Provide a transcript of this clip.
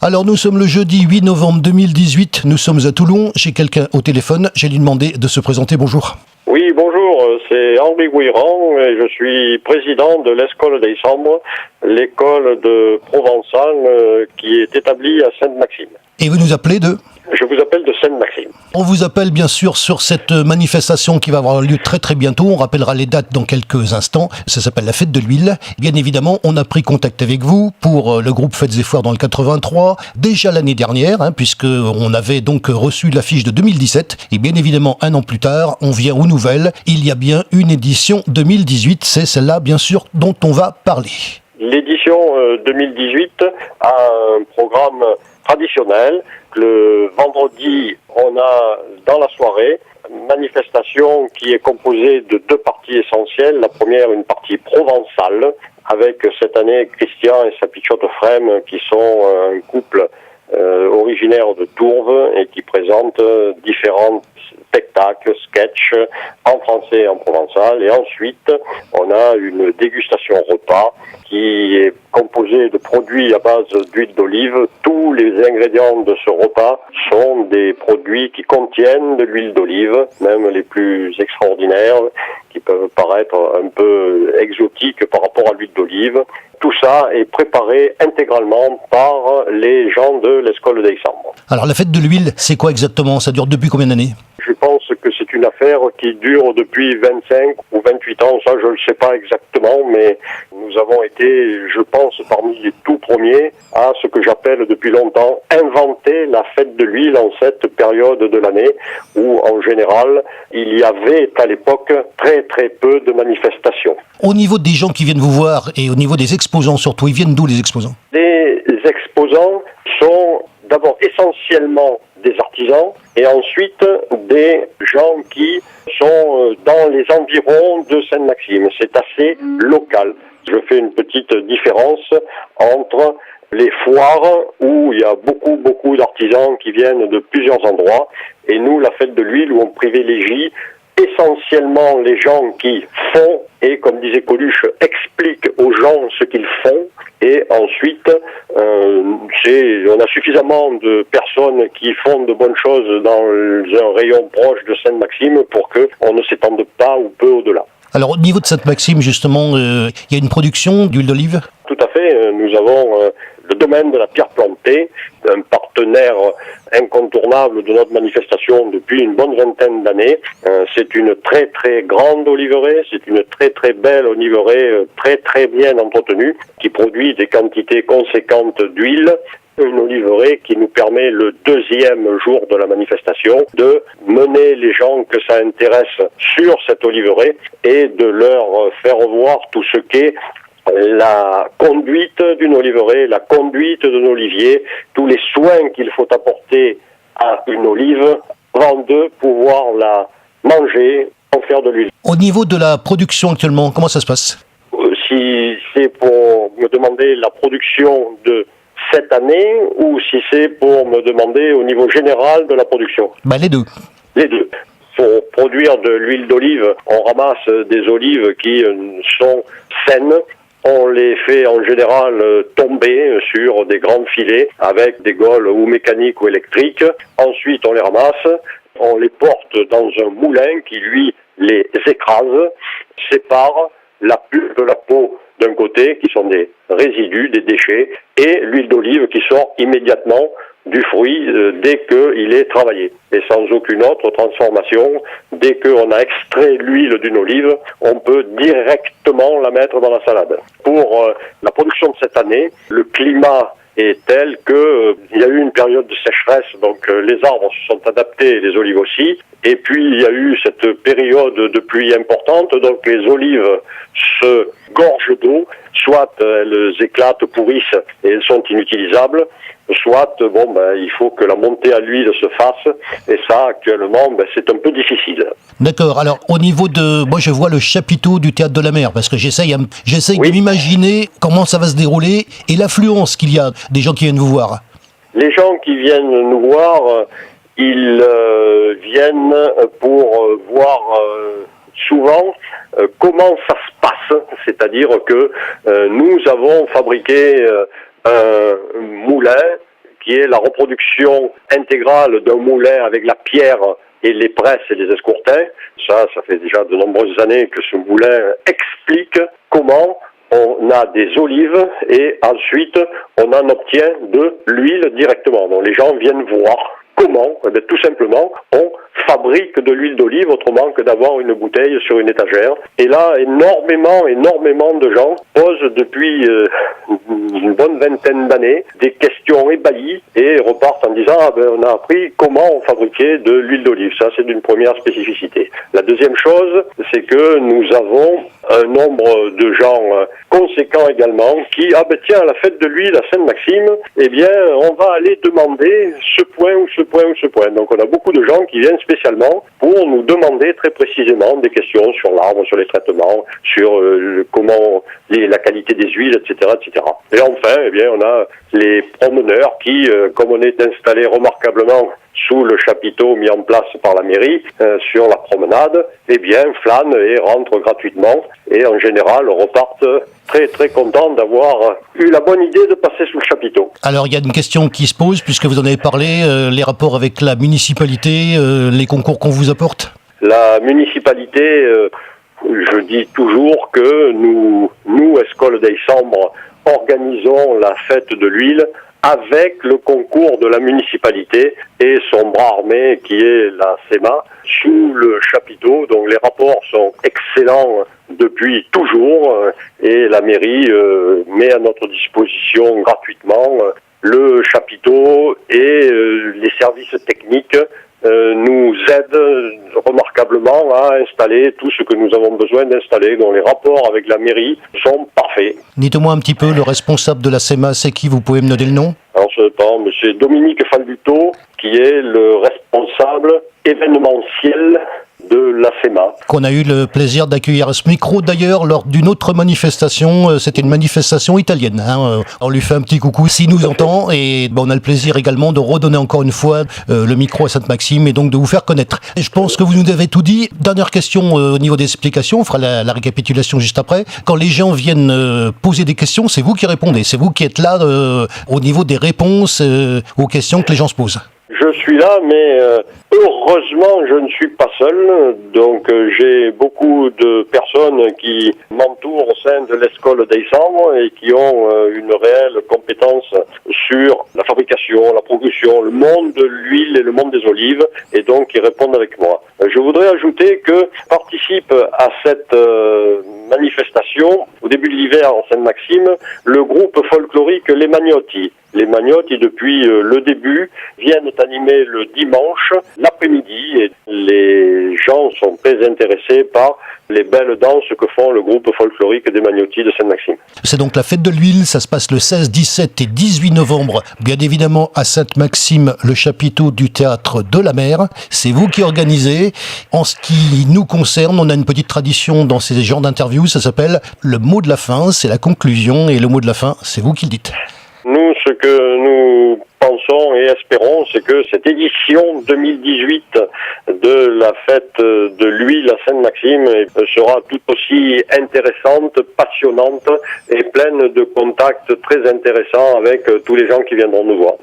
Alors nous sommes le jeudi 8 novembre 2018, nous sommes à Toulon, j'ai quelqu'un au téléphone, j'ai lui demandé de se présenter, bonjour. Oui, bonjour, c'est Henri Gouiran et je suis président de l'Escole des Sambres, l'école de Provençal qui est établie à Sainte-Maxime. Et vous nous appelez de ? Je vous appelle de Sainte-Maxime. On vous appelle bien sûr sur cette manifestation qui va avoir lieu très très bientôt, on rappellera les dates dans quelques instants, ça s'appelle la Fête de l'Huile. Bien évidemment, on a pris contact avec vous pour le groupe Fêtes et Foires dans le 83, déjà l'année dernière, puisque on avait donc reçu l'affiche de 2017, et bien évidemment un an plus tard, on vient aux nouvelles, il y a bien une édition 2018, c'est celle-là bien sûr dont on va parler. L'édition 2018 a un programme traditionnel. Le vendredi, on a dans la soirée une manifestation qui est composée de deux parties essentielles. La première, une partie provençale, avec cette année Christian et sa pichotte Frème, qui sont un couple originaire de Tourves et qui présentent différents spectacles, sketchs en français et en provençal. Et ensuite, on a une dégustation repas qui est composée de produits à base d'huile d'olive. Tous les ingrédients de ce repas sont des produits qui contiennent de l'huile d'olive, même les plus extraordinaires, qui peuvent paraître un peu exotiques par rapport à l'huile d'olive. Tout ça est préparé intégralement par les gens de l'Escole des Sambres. Alors la Fête de l'Huile, c'est quoi exactement ? Ça dure depuis combien d'années ? Je pense que c'est une affaire qui dure depuis 25 ou 28 ans, ça je ne le sais pas exactement, mais nous avons été, je pense, parmi les tout premiers à ce que j'appelle depuis longtemps inventer la fête de l'huile en cette période de l'année où, en général, il y avait à l'époque très très peu de manifestations. Au niveau des gens qui viennent vous voir et au niveau des exposants surtout, ils viennent d'où les exposants ? Les exposants sont d'abord essentiellement des artisans et ensuite des gens qui sont dans les environs de Sainte-Maxime. C'est assez local. Je fais une petite différence entre les foires où il y a beaucoup d'artisans qui viennent de plusieurs endroits et nous, la fête de l'huile où on privilégie essentiellement les gens qui font et, comme disait Coluche, expliquent aux gens ce qu'ils font. Et ensuite, on a suffisamment de personnes qui font de bonnes choses dans un rayon proche de Sainte-Maxime pour qu'on ne s'étende pas ou peu au-delà. Alors au niveau de Sainte-Maxime, justement, il y a une production d'huile d'olive ? Tout à fait. Nous avons le domaine de la pierre plantée, un partenaire incontournable de notre manifestation depuis une bonne vingtaine d'années. C'est une très très grande oliveraie, c'est une très très belle oliveraie, très très bien entretenue, qui produit des quantités conséquentes d'huile. Une oliveraie qui nous permet le deuxième jour de la manifestation de mener les gens que ça intéresse sur cette oliveraie et de leur faire voir tout ce qu'est la conduite d'une oliveraie, la conduite d'un olivier, tous les soins qu'il faut apporter à une olive avant de pouvoir la manger, en faire de l'huile. Au niveau de la production actuellement, comment ça se passe ? Si c'est pour me demander la production de cette année ou si c'est pour me demander au niveau général de la production ? Les deux. Les deux. Pour produire de l'huile d'olive, on ramasse des olives qui sont saines. On les fait en général tomber sur des grands filets avec des gaules ou mécaniques ou électriques. Ensuite, on les ramasse, on les porte dans un moulin qui, lui, les écrase, sépare la pulpe de la peau d'un côté, qui sont des résidus, des déchets, et l'huile d'olive qui sort immédiatement du fruit dès qu'il est travaillé. Et sans aucune autre transformation, dès qu'on a extrait l'huile d'une olive, on peut directement la mettre dans la salade. Pour la production de cette année, le climat est tel que il y a eu une période de sécheresse, donc les arbres se sont adaptés, les olives aussi, et puis il y a eu cette période de pluie importante, donc les olives se gorgent d'eau, soit elles éclatent, pourrissent et elles sont inutilisables, soit il faut que la montée à l'huile se fasse, et ça actuellement c'est un peu difficile. D'accord, alors au niveau de... Moi je vois le chapiteau du Théâtre de la Mer, parce que j'essaye Oui. de m'imaginer comment ça va se dérouler, et l'affluence qu'il y a des gens qui viennent vous voir. Les gens qui viennent nous voir, ils viennent pour voir souvent comment ça se passe, c'est-à-dire que nous avons fabriqué un moulin qui est la reproduction intégrale d'un moulin avec la pierre et les presses et les escourtins. Ça fait déjà de nombreuses années que ce moulin explique comment on a des olives et ensuite on en obtient de l'huile directement. Donc les gens viennent voir comment, tout simplement, on fabrique de l'huile d'olive autrement que d'avoir une bouteille sur une étagère. Et là, énormément de gens posent depuis une bonne vingtaine d'années des questions ébahies et repartent en disant on a appris comment on fabriquait de l'huile d'olive. Ça, c'est d'une première spécificité. La deuxième chose, c'est que nous avons un nombre de gens conséquents également qui, tiens, à la fête de l'huile à Sainte-Maxime, on va aller demander ce point ou ce point ou ce point. Donc on a beaucoup de gens qui viennent spécialement pour nous demander très précisément des questions sur l'arbre, sur les traitements, sur la qualité des huiles, etc., etc. Et enfin, on a les promeneurs qui, comme on est installé remarquablement sous le chapiteau mis en place par la mairie sur la promenade, flânent et rentrent gratuitement et en général repartent très très contents d'avoir eu la bonne idée de passer sous le chapiteau. Alors il y a une question qui se pose puisque vous en avez parlé, les rapports avec la municipalité, les concours qu'on vous apporte. La municipalité, je dis toujours que nous Escole des Sambres, organisons la fête de l'huile avec le concours de la municipalité et son bras armé qui est la SEMA sous le chapiteau. Donc les rapports sont excellents depuis toujours et la mairie met à notre disposition gratuitement le chapiteau et les services techniques nous aident remarquablement à installer tout ce que nous avons besoin d'installer, dont les rapports avec la mairie sont parfaits. Dites-moi un petit peu, le responsable de la SEMA, c'est qui? Vous pouvez me donner le nom? Alors, c'est Dominique Falduto, qui est le responsable événementiel de la SEMA. Qu'on a eu le plaisir d'accueillir à ce micro d'ailleurs lors d'une autre manifestation, c'était une manifestation italienne. On lui fait un petit coucou s'il nous entend et on a le plaisir également de redonner encore une fois le micro à Sainte-Maxime et donc de vous faire connaître. Et je pense que vous nous avez tout dit. Dernière question au niveau des explications, on fera la récapitulation juste après. Quand les gens viennent poser des questions, c'est vous qui répondez, c'est vous qui êtes là au niveau des réponses aux questions que les gens se posent. Je suis là, mais heureusement, je ne suis pas seul. Donc, j'ai beaucoup de personnes qui m'entourent au sein de l'Escole des Sambres et qui ont une réelle compétence sur la fabrication, la production, le monde de l'huile et le monde des olives, et donc qui répondent avec moi. Je voudrais ajouter que participe à cette manifestation, au début de l'hiver en Sainte-Maxime, le groupe folklorique Les Magnotti. Les Magnotti, depuis le début, viennent animer le dimanche, l'après-midi, et les gens sont très intéressés par les belles danses que font le groupe folklorique des Magnotti de Sainte-Maxime. C'est donc la fête de l'huile, ça se passe le 16, 17 et 18 novembre, bien évidemment à Sainte-Maxime, le chapiteau du Théâtre de la Mer. C'est vous qui organisez. En ce qui nous concerne, on a une petite tradition dans ces genres d'interviews, ça s'appelle le mot de la fin, c'est la conclusion, et le mot de la fin, c'est vous qui le dites. Nous, ce que nous pensons et espérons, c'est que cette édition 2018 de la fête de l'huile à Sainte-Maxime sera tout aussi intéressante, passionnante et pleine de contacts très intéressants avec tous les gens qui viendront nous voir.